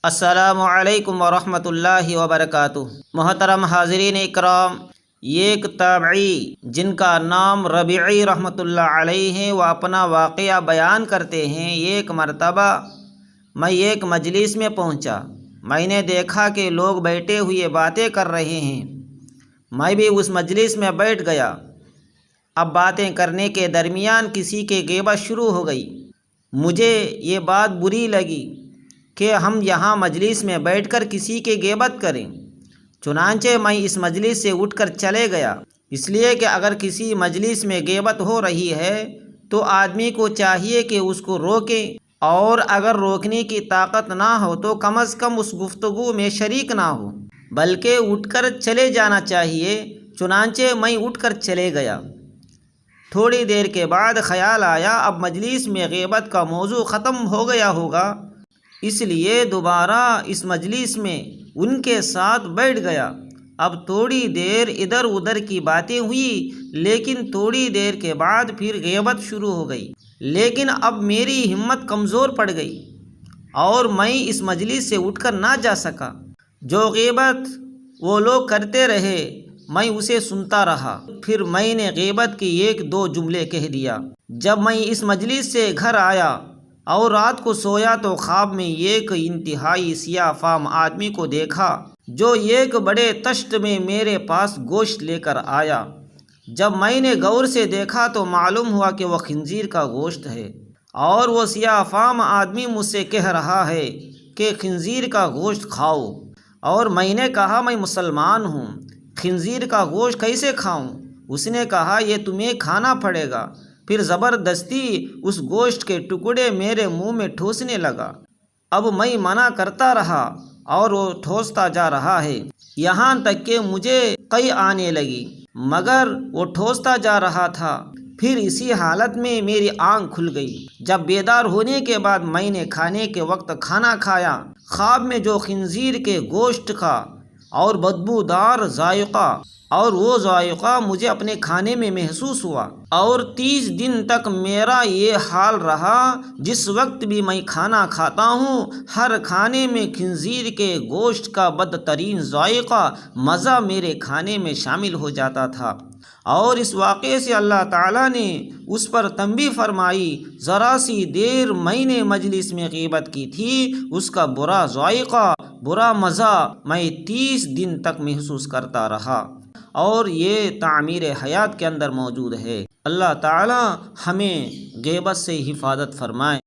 السلام علیکم ورحمۃ اللہ وبرکاتہ۔ محترم حاضرین اکرام، ایک تابعی جن کا نام ربیعی رحمۃ اللہ علیہ ہے، وہ اپنا واقعہ بیان کرتے ہیں۔ ایک مرتبہ میں ایک مجلس میں پہنچا، میں نے دیکھا کہ لوگ بیٹھے ہوئے باتیں کر رہے ہیں، میں بھی اس مجلس میں بیٹھ گیا۔ اب باتیں کرنے کے درمیان کسی کی غیبت شروع ہو گئی۔ مجھے یہ بات بری لگی کہ ہم یہاں مجلس میں بیٹھ کر کسی کی غیبت کریں، چنانچہ میں اس مجلس سے اٹھ کر چلے گیا، اس لیے کہ اگر کسی مجلس میں غیبت ہو رہی ہے تو آدمی کو چاہیے کہ اس کو روکے، اور اگر روکنے کی طاقت نہ ہو تو کم از کم اس گفتگو میں شریک نہ ہو، بلکہ اٹھ کر چلے جانا چاہیے۔ چنانچہ میں اٹھ کر چلے گیا۔ تھوڑی دیر کے بعد خیال آیا اب مجلس میں غیبت کا موضوع ختم ہو گیا ہوگا، اس لیے دوبارہ اس مجلس میں ان کے ساتھ بیٹھ گیا۔ اب تھوڑی دیر ادھر ادھر کی باتیں ہوئی، لیکن تھوڑی دیر کے بعد پھر غیبت شروع ہو گئی۔ لیکن اب میری ہمت کمزور پڑ گئی اور میں اس مجلس سے اٹھ کر نہ جا سکا۔ جو غیبت وہ لوگ کرتے رہے میں اسے سنتا رہا۔ پھر میں نے غیبت کی ایک دو جملے کہہ دیا۔ جب میں اس مجلس سے گھر آیا اور رات کو سویا تو خواب میں ایک انتہائی سیاہ فام آدمی کو دیکھا جو ایک بڑے طشت میں میرے پاس گوشت لے کر آیا۔ جب میں نے غور سے دیکھا تو معلوم ہوا کہ وہ خنزیر کا گوشت ہے، اور وہ سیاہ فام آدمی مجھ سے کہہ رہا ہے کہ خنزیر کا گوشت کھاؤ، اور میں نے کہا میں مسلمان ہوں، خنزیر کا گوشت کیسے کھاؤں؟ اس نے کہا یہ تمہیں کھانا پڑے گا۔ پھر زبردستی اس گوشت کے ٹکڑے میرے منہ میں ٹھوسنے لگا۔ اب میں منع کرتا رہا اور وہ ٹھوستا جا رہا ہے، یہاں تک کہ مجھے قے آنے لگی، مگر وہ ٹھوستا جا رہا تھا۔ پھر اسی حالت میں میری آنکھ کھل گئی۔ جب بیدار ہونے کے بعد میں نے کھانے کے وقت کھانا کھایا، خواب میں جو خنزیر کے گوشت کا اور بدبودار ذائقہ، اور وہ ذائقہ مجھے اپنے کھانے میں محسوس ہوا، اور 30 دن تک میرا یہ حال رہا۔ جس وقت بھی میں کھانا کھاتا ہوں، ہر کھانے میں خنزیر کے گوشت کا بدترین ذائقہ مزہ میرے کھانے میں شامل ہو جاتا تھا، اور اس واقعے سے اللہ تعالیٰ نے اس پر تنبیہ فرمائی۔ ذرا سی دیر میں نے مجلس میں غیبت کی تھی، اس کا برا ذائقہ، برا مزہ میں 30 دن تک محسوس کرتا رہا، اور یہ تعمیر حیات کے اندر موجود ہے۔ اللہ تعالی ہمیں غیبت سے حفاظت فرمائے۔